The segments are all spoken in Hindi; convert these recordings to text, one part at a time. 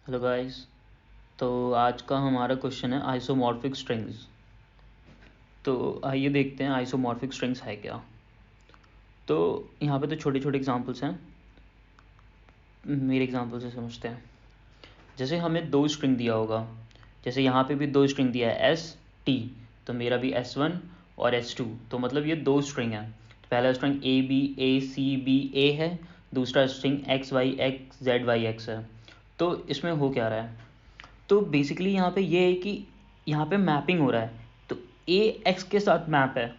Hello guys. तो आज का हमारा क्वेश्चन है आइसोमॉर्फिक स्ट्रिंग्स। तो आइए देखते हैं आइसोमॉर्फिक स्ट्रिंग्स है क्या। तो यहाँ पे तो छोटे छोटे एग्जांपल्स हैं, मेरे एग्जांपल से समझते हैं। जैसे हमें दो स्ट्रिंग दिया होगा, जैसे यहाँ पे भी दो स्ट्रिंग दिया है एस टी, तो मेरा भी S1 और S2, तो मतलब ये दो स्ट्रिंग है। तो पहला string A B A C B A है, दूसरा string X Y X Z Y X है। तो इसमें हो क्या रहा है, तो बेसिकली यहाँ पे ये है कि यहाँ पे मैपिंग हो रहा है। तो ए एक्स के साथ मैप है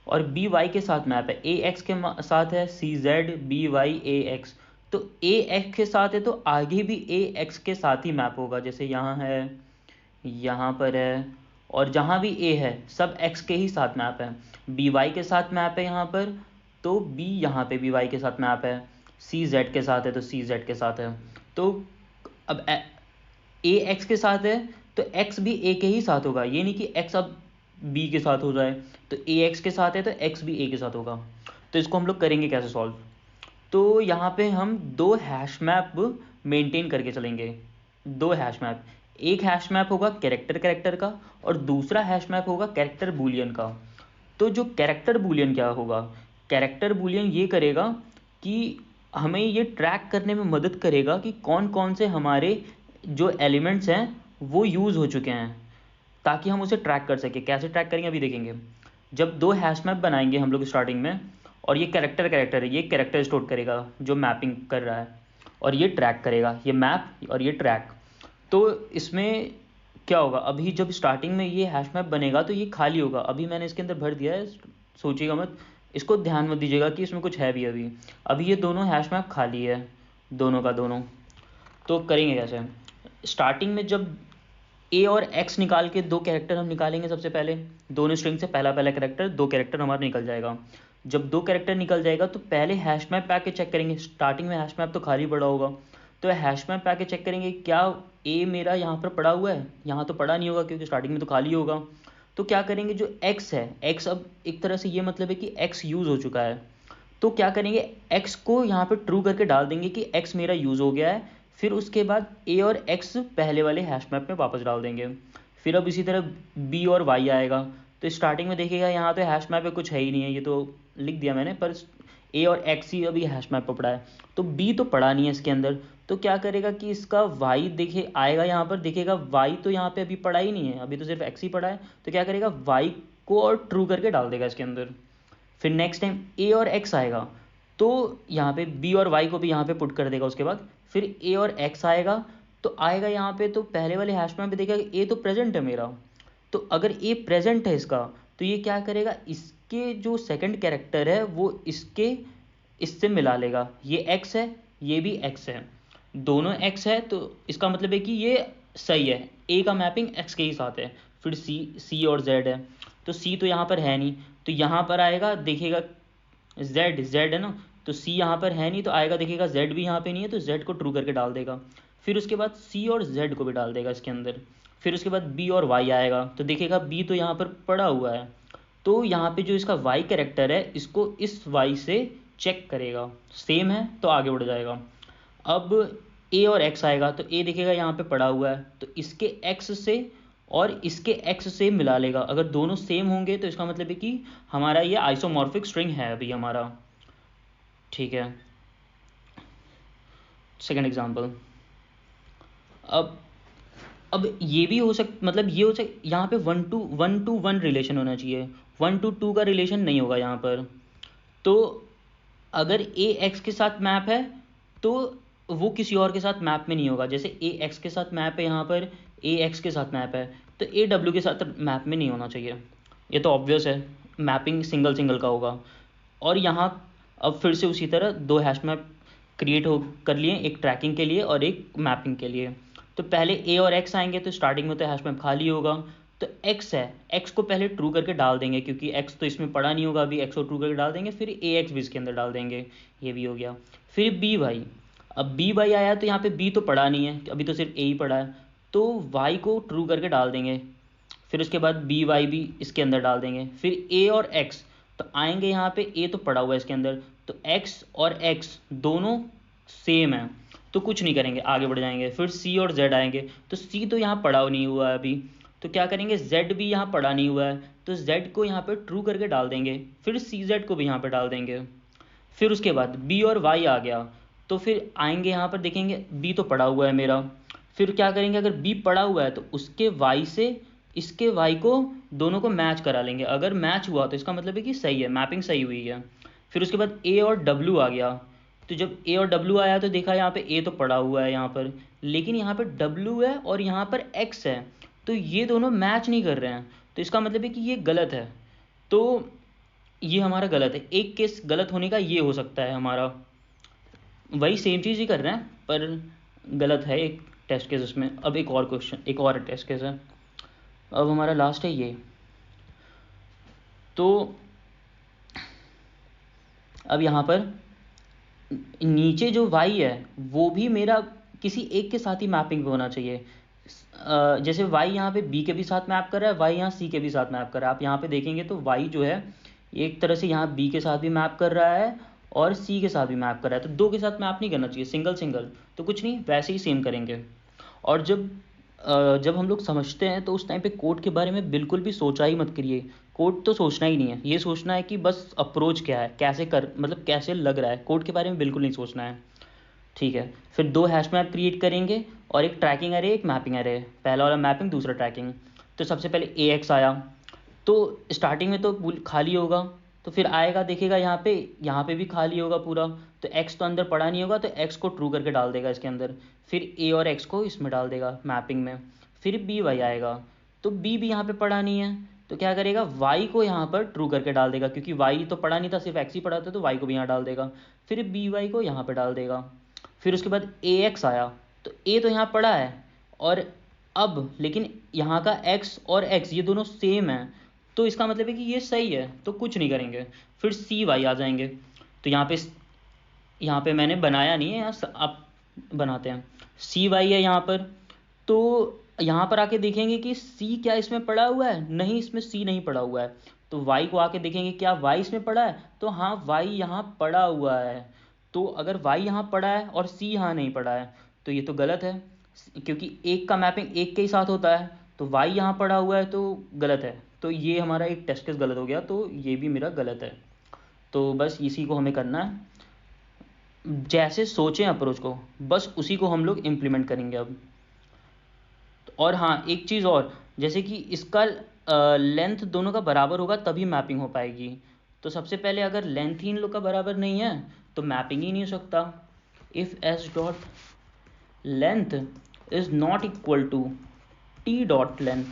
और बी वाई के साथ मैप है। ए एक्स के साथ है सी जेड बी वाई ए एक्स, तो ए एक्स के साथ है तो आगे भी ए एक्स के साथ ही मैप होगा। जैसे यहाँ है, यहाँ पर है, और जहाँ भी ए है सब एक्स के ही साथ मैप है। बी वाई के साथ मैप है यहाँ पर, तो बी यहाँ पे बी वाई के साथ मैप है। सी जेड के साथ है तो सी जेड के साथ है। तो अब ए एक्स के साथ है तो एक्स भी ए के ही साथ होगा, ये नहीं कि एक्स अब बी के साथ हो जाए। तो ए एक्स के साथ है तो एक्स भी ए के साथ होगा। तो इसको हम लोग करेंगे कैसे सॉल्व। तो यहाँ पे हम दो हैश मैप मेंटेन करके चलेंगे। दो हैश मैप, एक हैश मैप होगा कैरेक्टर कैरेक्टर का और दूसरा हैश मैप होगा कैरेक्टर बूलियन का। तो जो कैरेक्टर बूलियन क्या होगा, कैरेक्टर बूलियन ये करेगा कि हमें ये ट्रैक करने में मदद करेगा कि कौन कौन से हमारे जो एलिमेंट्स हैं वो यूज़ हो चुके हैं, ताकि हम उसे ट्रैक कर सकें। कैसे ट्रैक करेंगे अभी देखेंगे। जब दो हैश मैप बनाएंगे हम लोग स्टार्टिंग में, और ये कैरेक्टर कैरेक्टर है, ये कैरेक्टर स्टोर करेगा जो मैपिंग कर रहा है, और ये ट्रैक करेगा, ये मैप और ये ट्रैक। तो इसमें क्या होगा, अभी जब स्टार्टिंग में ये हैश मैप बनेगा तो ये खाली होगा। अभी मैंने इसके अंदर भर दिया है, सोचिएगा मत, इसको ध्यान मत दीजिएगा कि इसमें कुछ है भी। अभी अभी ये दोनों हैश मैप खाली है, दोनों का दोनों। तो करेंगे कैसे, स्टार्टिंग में जब ए और एक्स निकाल के दो कैरेक्टर हम निकालेंगे सबसे पहले। दोनों स्ट्रिंग से पहला पहला कैरेक्टर, दो कैरेक्टर हमारा निकल जाएगा। जब दो कैरेक्टर निकल जाएगा तो पहले हैश मैप पे आके चेक करेंगे। स्टार्टिंग में हैश मैप तो खाली पड़ा होगा, तो हैश मैप पे आके चेक करेंगे क्या ए मेरा यहाँ पर पड़ा हुआ है। यहाँ तो पड़ा नहीं होगा क्योंकि स्टार्टिंग में तो खाली होगा। तो क्या करेंगे, जो एक्स है, एक्स अब एक तरह से ये मतलब है कि एक्स यूज़ हो चुका है, तो क्या करेंगे, एक्स को यहाँ पे ट्रू करके डाल देंगे कि एक्स मेरा यूज़ हो गया है। फिर उसके बाद ए और एक्स पहले वाले हैश मैप में वापस डाल देंगे। फिर अब इसी तरह बी और वाई आएगा। तो स्टार्टिंग में देखिएगा यहाँ तो हैश मैप पे कुछ है ही नहीं है, ये तो लिख दिया मैंने, पर ए और एक्स ही अभी हैश मैप पर पड़ा है, तो बी तो पड़ा नहीं है इसके अंदर। तो क्या करेगा कि इसका वाई देखे आएगा, यहाँ पर देखेगा वाई तो यहाँ पे अभी पड़ा ही नहीं है, अभी तो सिर्फ एक्स ही पड़ा है। तो क्या करेगा, वाई को और ट्रू करके डाल देगा इसके अंदर। फिर नेक्स्ट टाइम ए और एक्स आएगा तो यहाँ पे बी और वाई को भी यहाँ पे पुट कर देगा। उसके बाद फिर ए और एक्स आएगा, तो आएगा यहाँ पे, तो पहले वाले हैश मैप पे देखेगा कि ए तो प्रेजेंट है मेरा। तो अगर ए प्रेजेंट है इसका, तो ये क्या करेगा, इसके जो सेकंड कैरेक्टर है वो इसके इससे मिला लेगा। ये एक्स है, ये भी एक्स है, दोनों एक्स है, तो इसका मतलब है कि ये सही है, ए का मैपिंग एक्स के ही साथ है। फिर सी और जेड है, तो सी तो यहाँ पर है नहीं, तो यहाँ पर आएगा देखेगा जेड, जेड है ना, तो सी यहाँ पर है नहीं, तो आएगा देखेगा जेड भी यहाँ पे नहीं है, तो जेड को ट्रू करके डाल देगा। फिर उसके बाद सी और जेड को भी डाल देगा इसके अंदर। फिर उसके बाद बी और वाई आएगा, तो देखेगा बी तो यहाँ पर पड़ा हुआ है, तो यहाँ पे जो इसका वाई कैरेक्टर है इसको इस वाई से चेक करेगा, सेम है तो आगे बढ़ जाएगा। अब ए और एक्स आएगा, तो ए देखेगा यहाँ पे पड़ा हुआ है, तो इसके एक्स से और इसके एक्स से मिला लेगा। अगर दोनों सेम होंगे तो इसका मतलब है कि हमारा ये आइसोमॉर्फिक स्ट्रिंग है अभी हमारा। ठीक है, सेकंड एग्जांपल। अब अब ये भी हो मतलब ये हो यहाँ पे वन टू वन रिलेशन होना चाहिए, वन टू टू का रिलेशन नहीं होगा यहाँ पर। तो अगर ए एक्स के साथ मैप है तो वो किसी और के साथ मैप में नहीं होगा। जैसे ए एक्स के साथ मैप है यहाँ पर, ए एक्स के साथ मैप है, तो ए डब्ल्यू के साथ मैप में नहीं होना चाहिए, ये तो ऑब्वियस है, मैपिंग सिंगल सिंगल का होगा। और यहाँ अब फिर से उसी तरह दो हैश मैप क्रिएट हो कर लिए, एक ट्रैकिंग के लिए और एक मैपिंग के लिए। तो पहले ए और एक्स आएंगे, तो स्टार्टिंग में तो हैश मैप खाली होगा, तो एक्स है, एक्स को पहले ट्रू करके डाल देंगे क्योंकि एक्स तो इसमें पड़ा नहीं होगा, अभी एक्स को ट्रू करके डाल देंगे। फिर ए एक्स भी इसके अंदर डाल देंगे, ये भी हो गया। फिर बी वाई, अब बी वाई आया तो यहाँ पे बी तो पड़ा नहीं है, अभी तो सिर्फ ए ही पड़ा है, तो वाई को ट्रू करके डाल देंगे। फिर उसके बाद बी वाई भी इसके अंदर डाल देंगे। फिर ए और एक्स, तो आएंगे यहाँ पे, ए तो पड़ा हुआ है इसके अंदर, तो एक्स और एक्स दोनों सेम है, तो कुछ नहीं करेंगे, आगे बढ़ जाएंगे। फिर सी और जेड आएंगे, तो सी तो यहाँ पड़ा नहीं हुआ है अभी, तो क्या करेंगे, जेड भी यहाँ पड़ा नहीं हुआ है, तो जेड को यहाँ पे ट्रू करके डाल देंगे, फिर सी जेड को भी यहाँ पे डाल देंगे। फिर उसके बाद बी और वाई आ गया, तो फिर आएंगे यहाँ पर देखेंगे बी तो पड़ा हुआ है मेरा, फिर क्या करेंगे, अगर बी पड़ा हुआ है तो उसके वाई से इसके वाई को दोनों को मैच करा लेंगे, अगर मैच हुआ तो इसका मतलब है कि सही है, मैपिंग सही हुई है। फिर उसके बाद ए और डब्ल्यू आ गया, तो जब ए और डब्ल्यू आया तो देखा यहाँ पे ए तो पड़ा हुआ है यहाँ पर, लेकिन यहाँ पर डब्ल्यू है और यहाँ पर एक्स है, तो ये दोनों मैच नहीं कर रहे हैं, तो इसका मतलब है कि ये गलत है। तो ये हमारा गलत है, एक केस गलत होने का ये हो सकता है हमारा, वही सेम चीज़ ही कर रहे हैं पर गलत है एक टेस्ट केस उसमें। अब एक और क्वेश्चन, एक और टेस्ट केस है, अब हमारा लास्ट है ये। तो अब यहाँ पर नीचे जो y है वो भी मेरा किसी एक के साथ ही मैपिंग पे होना चाहिए। जैसे y यहाँ पे b के भी साथ मैप कर रहा है, y यहाँ c के भी साथ मैप कर रहा है, आप यहाँ पे देखेंगे तो y जो है एक तरह से यहाँ b के साथ भी मैप कर रहा है और c के साथ भी मैप कर रहा है, तो दो के साथ मैप नहीं करना चाहिए, सिंगल सिंगल, तो कुछ नहीं, वैसे ही सेम करेंगे। और जब हम लोग समझते हैं तो उस टाइम पे कोड के बारे में बिल्कुल भी सोचा ही मत करिए, कोड तो सोचना ही नहीं है, ये सोचना है कि बस अप्रोच क्या है, कैसे कर मतलब कैसे लग रहा है, कोड के बारे में बिल्कुल नहीं सोचना है, ठीक है। फिर दो हैश मैप क्रिएट करेंगे और एक ट्रैकिंग अरे एक मैपिंग अरे, पहला वाला मैपिंग दूसरा ट्रैकिंग। तो सबसे पहले ए एक्स आया, तो स्टार्टिंग में तो खाली होगा, तो फिर आएगा देखेगा यहाँ पे भी खाली होगा पूरा, तो x तो अंदर पड़ा नहीं होगा, तो x को ट्रू करके डाल देगा इसके अंदर, फिर a और x को इसमें डाल देगा मैपिंग में, फिर b y आएगा, तो b भी यहाँ पे पड़ा नहीं है, तो क्या करेगा y को यहाँ पर ट्रू करके डाल देगा, क्योंकि y तो पड़ा नहीं था, सिर्फ x ही पड़ा था, तो y को भी यहाँ डाल देगा, फिर b y को यहाँ पर डाल देगा। फिर उसके बाद a x आया, तो a तो यहाँ पड़ा है, और अब लेकिन यहाँ का x और x ये दोनों सेम है, तो इसका मतलब है कि ये सही है, तो कुछ नहीं करेंगे। फिर सी वाई आ जाएंगे, तो यहाँ पे मैंने बनाया नहीं है, यहाँ आप बनाते हैं, सी वाई है यहाँ पर, तो यहाँ पर आके देखेंगे कि सी क्या इसमें पड़ा हुआ है, नहीं इसमें सी नहीं पड़ा हुआ है, तो वाई को आके देखेंगे क्या वाई इसमें पड़ा है, तो हाँ वाई यहाँ पड़ा हुआ है, तो अगर वाई यहाँ पड़ा है और सी यहाँ नहीं पड़ा है तो ये तो गलत है, क्योंकि एक का मैपिंग एक के ही साथ होता है, तो वाई यहाँ पड़ा हुआ है तो गलत है, तो ये हमारा एक टेस्ट केस गलत हो गया, तो ये भी मेरा गलत है। तो बस इसी को हमें करना है, जैसे सोचें अप्रोच को बस उसी को हम लोग इम्प्लीमेंट करेंगे अब। और हाँ एक चीज़ और, जैसे कि इसका लेंथ दोनों का बराबर होगा तभी मैपिंग हो पाएगी, तो सबसे पहले अगर लेंथ ही इन लोग का बराबर नहीं है तो मैपिंग ही नहीं हो सकता। If S dot length is not equal to T dot length,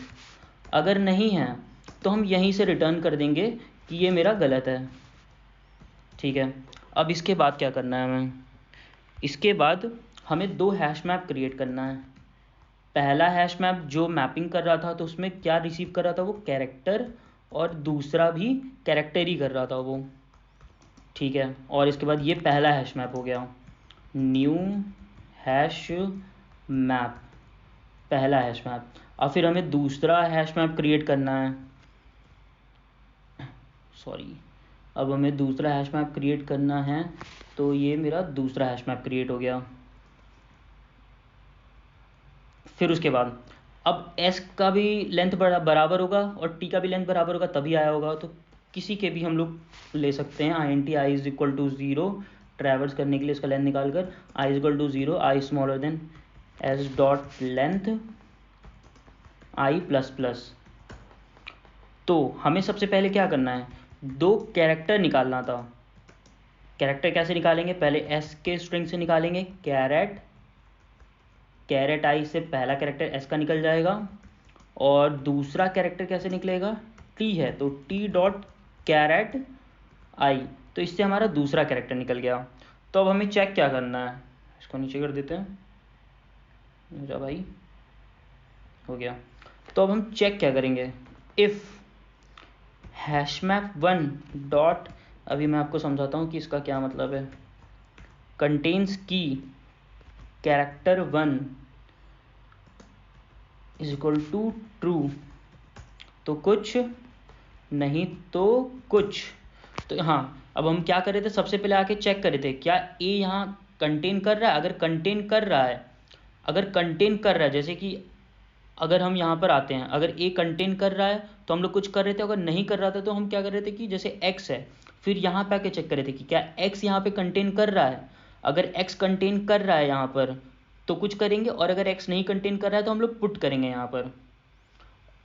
अगर नहीं है तो हम यहीं से रिटर्न कर देंगे कि ये मेरा गलत है, ठीक है। अब इसके बाद क्या करना है हमें, इसके बाद हमें दो हैश मैप क्रिएट करना है। पहला हैश मैप जो मैपिंग कर रहा था तो उसमें क्या रिसीव कर रहा था, वो कैरेक्टर, और दूसरा भी कैरेक्टर ही कर रहा था वो, ठीक है। और इसके बाद ये पहला हैश मैप हो गया, न्यू हैश मैप, पहला हैश मैप। अब फिर हमें दूसरा हैश मैप क्रिएट करना है, सॉरी, अब हमें दूसरा हैश मैप क्रिएट करना है, तो ये मेरा दूसरा हैश मैप क्रिएट हो गया। फिर उसके बाद अब s का भी लेंथ बराबर होगा और t का भी लेंथ बराबर होगा तभी आया होगा, तो किसी के भी हम लोग ले सकते हैं, I N T I is equal to zero, traverse करने के लिए इसका लेंथ निकाल कर I is equal to zero, I smaller than S dot length I plus plus. तो हमें सबसे पहले क्या करना है, दो कैरेक्टर निकालना था। कैरेक्टर कैसे निकालेंगे, पहले एस के स्ट्रिंग से निकालेंगे, कैरेट आई से पहला कैरेक्टर एस का निकल जाएगा, और दूसरा कैरेक्टर कैसे निकलेगा, टी है तो टी डॉट कैरेट आई, तो इससे हमारा दूसरा कैरेक्टर निकल गया। तो अब हमें चेक क्या करना है, इसको नीचे कर देते हैं, मेरा भाई हो गया। तो अब हम चेक क्या करेंगे, इफ़ हैशमैप वन डॉट, अभी मैं आपको समझाता हूँ कि इसका क्या मतलब है, कंटेन्स की character one is equal to true, तो कुछ नहीं तो कुछ। तो हाँ अब हम क्या कर रहे थे, सबसे पहले आके चेक कर रहे थे क्या ए यहाँ कंटेन कर रहा है, अगर कंटेन कर रहा है, अगर कंटेन कर रहा है, जैसे कि अगर हम यहाँ पर आते हैं, अगर ए कंटेन कर रहा है तो हम लोग कुछ कर रहे थे, अगर नहीं कर रहा था तो हम क्या कर रहे थे कि जैसे एक्स है, फिर यहाँ पे आके चेक कर रहे थे कि क्या एक्स यहाँ पे कंटेन कर रहा है। अगर एक्स कंटेन कर रहा है यहाँ पर तो कुछ करेंगे, और अगर एक्स नहीं कंटेन कर रहा है तो हम लोग पुट करेंगे। यहाँ पर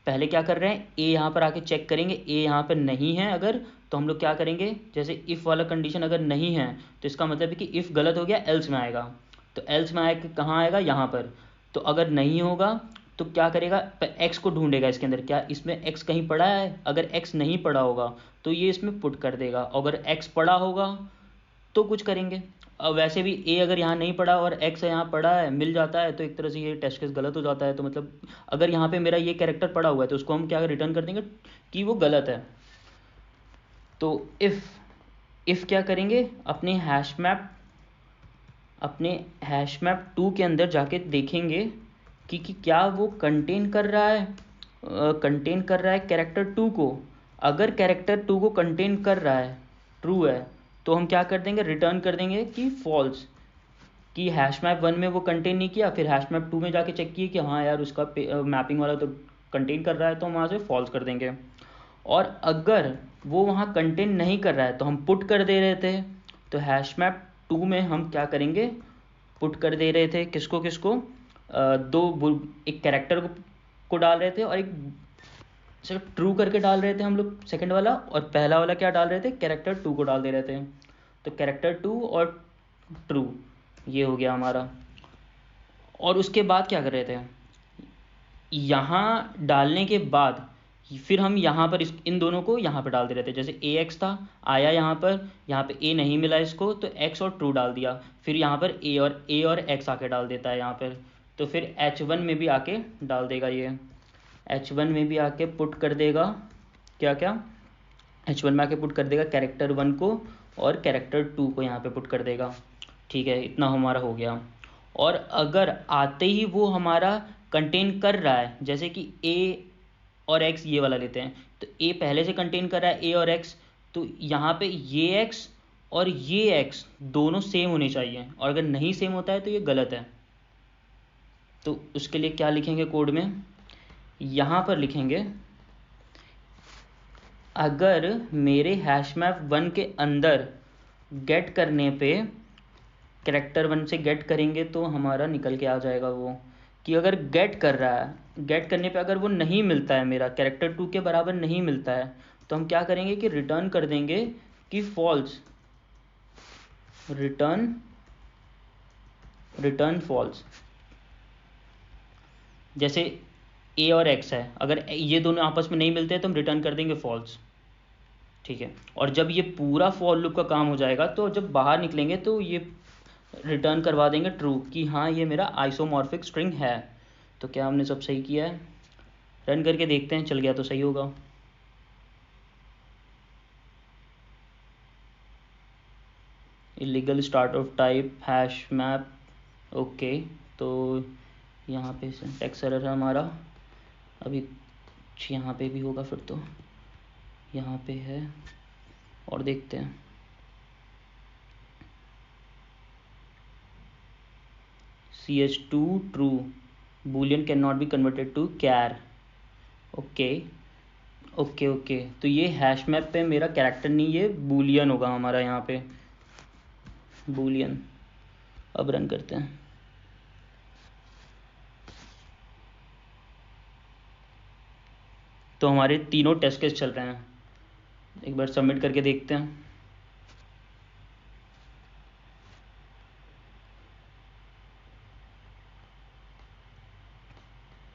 पहले क्या कर रहे हैं, ए यहाँ पर आके चेक करेंगे, ए यहाँ पर नहीं है अगर, तो हम लोग क्या करेंगे, जैसे इफ़ वाला कंडीशन अगर नहीं है तो इसका मतलब है कि इफ़ गलत हो गया, एल्स में आएगा। तो एल्स में आएगा कहाँ आएगा, यहाँ पर। तो अगर नहीं होगा तो क्या करेगा, एक्स को ढूंढेगा इसके अंदर, क्या इसमें एक्स कहीं पड़ा है। अगर एक्स नहीं पड़ा होगा तो ये इसमें पुट कर देगा, अगर एक्स पड़ा होगा तो कुछ करेंगे। अब वैसे भी ए अगर यहाँ नहीं पड़ा और एक्स यहाँ पड़ा है, मिल जाता है, तो एक तरह से ये टेस्ट केस गलत हो जाता है। तो मतलब अगर यहाँ पे मेरा ये कैरेक्टर पड़ा हुआ है तो उसको हम क्या रिटर्न कर देंगे कि वो गलत है। तो इफ़ क्या करेंगे, अपने हैश मैप 2 के अंदर जाके देखेंगे कि क्या वो कंटेन कर रहा है, कैरेक्टर 2 को। अगर कैरेक्टर 2 को कंटेन कर रहा है, ट्रू है, तो हम क्या कर देंगे, रिटर्न कर देंगे कि फॉल्स, कि हैश मैप 1 में वो कंटेन नहीं किया, फिर हैश मैप 2 में जाके चेक किए कि हाँ यार उसका मैपिंग वाला तो कंटेन कर रहा है, तो हम वहाँ से फॉल्स कर देंगे। और अगर वो वहाँ कंटेन नहीं कर रहा है तो हम पुट कर दे रहे थे। तो हैश मैप 2 में हम क्या करेंगे, पुट कर दे रहे थे किसको किसको, एक कैरेक्टर को डाल रहे थे, और एक सिर्फ ट्रू करके डाल रहे थे हम लोग सेकंड वाला, और पहला वाला क्या डाल रहे थे, कैरेक्टर 2 को डाल दे रहे थे। तो कैरेक्टर 2 और ट्रू ये हो गया हमारा। और उसके बाद क्या कर रहे थे, यहाँ डालने के बाद फिर हम यहाँ पर इन दोनों को यहाँ पर डाल दे रहे थे। जैसे ए एक्स था, आया यहाँ पे ए नहीं मिला इसको, तो एक्स और ट्रू डाल दिया, फिर यहाँ पर ए और एक्स आके डाल देता है यहाँ पर। तो फिर H1 में भी आके डाल देगा, ये H1 में भी आके पुट कर देगा क्या H1 में आके पुट कर देगा कैरेक्टर 1 को, और कैरेक्टर 2 को यहाँ पे पुट कर देगा। ठीक है, इतना हमारा हो गया। और अगर आते ही वो हमारा कंटेन कर रहा है, जैसे कि ए और एक्स ये वाला लेते हैं, तो ए पहले से कंटेन कर रहा है ए और एक्स, तो यहाँ पे ये एक्स और ये एक्स दोनों सेम होने चाहिए, और अगर नहीं सेम होता है तो ये गलत है। तो उसके लिए क्या लिखेंगे कोड में, यहाँ पर लिखेंगे अगर मेरे हैश मैप 1 के अंदर गेट करने पे, कैरेक्टर 1 से गेट करेंगे तो हमारा निकल के आ जाएगा वो, कि अगर गेट कर रहा है, गेट करने पे अगर वो नहीं मिलता है, मेरा कैरेक्टर 2 के बराबर नहीं मिलता है, तो हम क्या करेंगे कि रिटर्न कर देंगे कि फॉल्स, रिटर्न फॉल्स। जैसे ए और एक्स है, अगर ये दोनों आपस में नहीं मिलते हैं तो हम रिटर्न कर देंगे फॉल्स। ठीक है, और जब ये पूरा फॉर लूप का काम हो जाएगा तो जब बाहर निकलेंगे तो ये रिटर्न करवा देंगे ट्रू, कि हाँ ये मेरा आइसोमॉर्फिक स्ट्रिंग है। तो क्या हमने सब सही किया है, रन करके देखते हैं, चल गया तो सही होगा। Illegal start of type hash map, okay. तो यहाँ पे सिंटैक्स एरर है हमारा, अभी यहाँ पे भी होगा, फिर तो यहाँ पे है, और देखते हैं। ch2 true, boolean can not be converted to char, okay. तो ये हैश मैप पे मेरा कैरेक्टर नहीं, ये बूलियन होगा हमारा यहाँ पे, बूलियन। अब रन करते हैं, तो हमारे तीनों टेस्ट केस चल रहे हैं। एक बार सबमिट करके देखते हैं।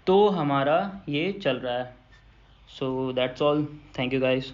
तो हमारा ये चल रहा है। So that's all, thank you guys.